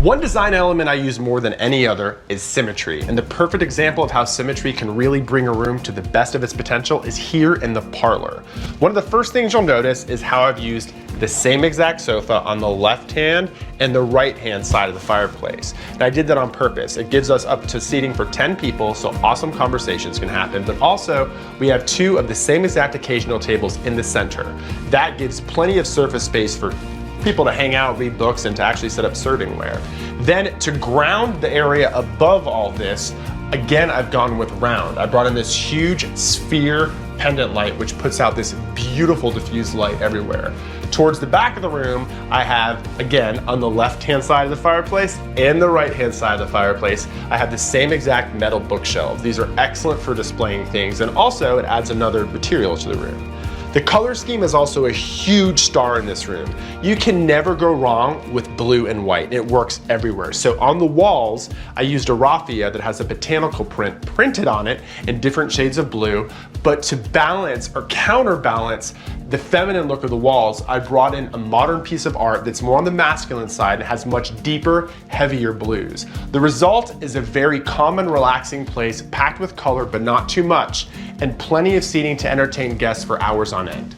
One design element I use more than any other is symmetry. And the perfect example of how symmetry can really bring a room to the best of its potential is here in the parlor. One of the first things you'll notice is how I've used the same exact sofa on the left hand and the right hand side of the fireplace. And I did that on purpose. It gives us up to seating for 10 people, so awesome conversations can happen. But also, we have 2 of the same exact occasional tables in the center. That gives plenty of surface space for people to hang out, read books, and to actually set up servingware. Then to ground the area above all this, again, I've gone with round. I brought in this huge sphere pendant light, which puts out this beautiful diffused light everywhere. Towards the back of the room, I have, again, on the left-hand side of the fireplace and the right-hand side of the fireplace, I have the same exact metal bookshelves. These are excellent for displaying things, and also it adds another material to the room. The color scheme is also a huge star in this room. You can never go wrong with blue and white. It works everywhere. So on the walls, I used a raffia that has a botanical print printed on it in different shades of blue, but to balance or counterbalance the feminine look of the walls, I brought in a modern piece of art that's more on the masculine side and has much deeper, heavier blues. The result is a very calm and relaxing place, packed with color but not too much, and plenty of seating to entertain guests for hours on end.